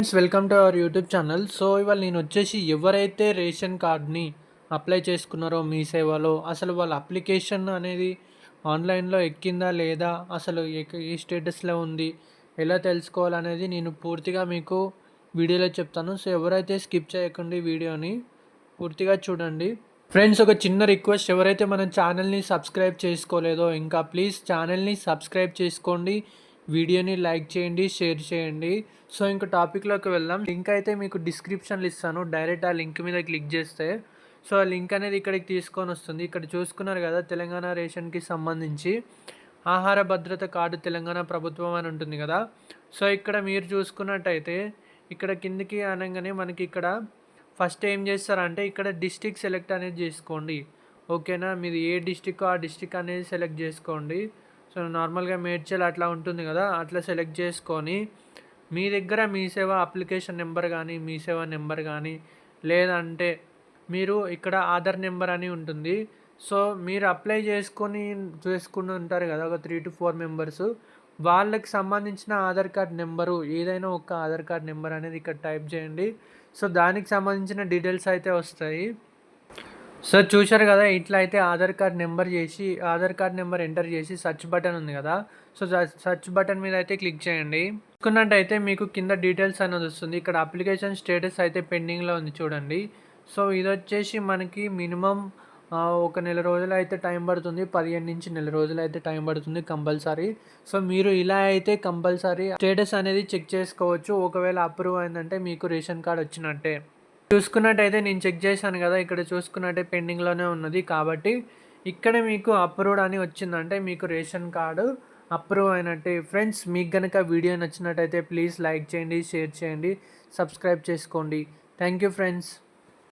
Friends, welcome to our YouTube channel. So ఇవాళ నేను వచ్చేసి ఎవరైతే రేషన్ కార్డ్ని అప్లై చేసుకున్నారో మీ సేవలో అసలు వాళ్ళ అప్లికేషన్ అనేది ఆన్లైన్లో ఎక్కిందా లేదా, అసలు ఏ స్టేటస్లో ఉంది, ఎలా తెలుసుకోవాలనేది నేను పూర్తిగా మీకు వీడియోలో చెప్తాను. సో ఎవరైతే స్కిప్ చేయకండి వీడియోని పూర్తిగా చూడండి. ఫ్రెండ్స్, ఒక చిన్న రిక్వెస్ట్, ఎవరైతే మన ఛానల్ని సబ్స్క్రైబ్ చేసుకోలేదో ఇంకా ప్లీజ్ ఛానల్ని సబ్స్క్రైబ్ చేసుకోండి, వీడియోని లైక్ చేయండి, షేర్ చేయండి. సో ఇంక టాపిక్లోకి వెళ్దాం. లింక్ అయితే మీకు డిస్క్రిప్షన్లో ఇస్తాను, డైరెక్ట్ ఆ లింక్ మీద క్లిక్ చేస్తే సో ఆ లింక్ అనేది ఇక్కడికి తీసుకొని వస్తుంది. ఇక్కడ చూసుకున్నారు కదా, తెలంగాణ రేషన్కి సంబంధించి ఆహార భద్రత కార్డు తెలంగాణ ప్రభుత్వం అని ఉంటుంది కదా. సో ఇక్కడ మీరు చూసుకున్నట్టయితే ఇక్కడ కిందికి అనగానే మనకి ఇక్కడ ఫస్ట్ ఏం చేస్తారంటే ఇక్కడ డిస్టిక్ సెలెక్ట్ అనేది చేసుకోండి. ఓకేనా, మీది ఏ డిస్టిక్ ఆ డిస్టిక్ అనేది సెలెక్ట్ చేసుకోండి. సో నార్మల్గా మేడ్చల్ అట్లా ఉంటుంది కదా, అట్లా సెలెక్ట్ చేసుకొని మీ దగ్గర మీ సేవ అప్లికేషన్ నెంబర్ కానీ మీ సేవ నెంబర్ కానీ లేదంటే మీరు ఇక్కడ ఆధార్ నెంబర్ అని ఉంటుంది. సో మీరు అప్లై చేసుకుని ఉంటారు కదా, ఒక 3 to 4 మెంబర్స్, వాళ్ళకి సంబంధించిన ఆధార్ కార్డ్ నెంబరు ఏదైనా ఒక ఆధార్ కార్డ్ నెంబర్ అనేది ఇక్కడ టైప్ చేయండి. సో దానికి సంబంధించిన డీటెయిల్స్ అయితే వస్తాయి. సో చూశారు కదా, ఇట్లా అయితే ఆధార్ కార్డ్ నెంబర్ ఎంటర్ చేసి సర్చ్ బటన్ ఉంది కదా, సో సర్చ్ బటన్ మీద అయితే క్లిక్ చేయండి. చూసుకున్నట్టయితే మీకు కింద డీటెయిల్స్ అనేది వస్తుంది. ఇక్కడ అప్లికేషన్ స్టేటస్ అయితే పెండింగ్లో ఉంది చూడండి. సో ఇది వచ్చేసి మనకి మినిమం ఒక నెల రోజులు అయితే టైం పడుతుంది, 15 నుంచి నెల రోజులు అయితే టైం పడుతుంది కంపల్సరీ. సో మీరు ఇలా అయితే కంపల్సరీ స్టేటస్ అనేది చెక్ చేసుకోవచ్చు. ఒకవేళ అప్రూవ్ అయిందంటే మీకు రేషన్ కార్డ్ వచ్చినట్టే. చూసుకున్నట్టయితే నేను చెక్ చేశాను కదా, ఇక్కడ చూసుకున్నట్టే పెండింగ్లోనే ఉన్నది. కాబట్టి ఇక్కడ మీకు అప్రూవ్డ్ అని వచ్చిందంటే మీకు రేషన్ కార్డు అప్రూవ్ అయినట్టే. ఫ్రెండ్స్, మీకు కనుక వీడియో నచ్చినట్టయితే ప్లీజ్ లైక్ చేయండి, షేర్ చేయండి, సబ్స్క్రైబ్ చేసుకోండి. Thank you friends.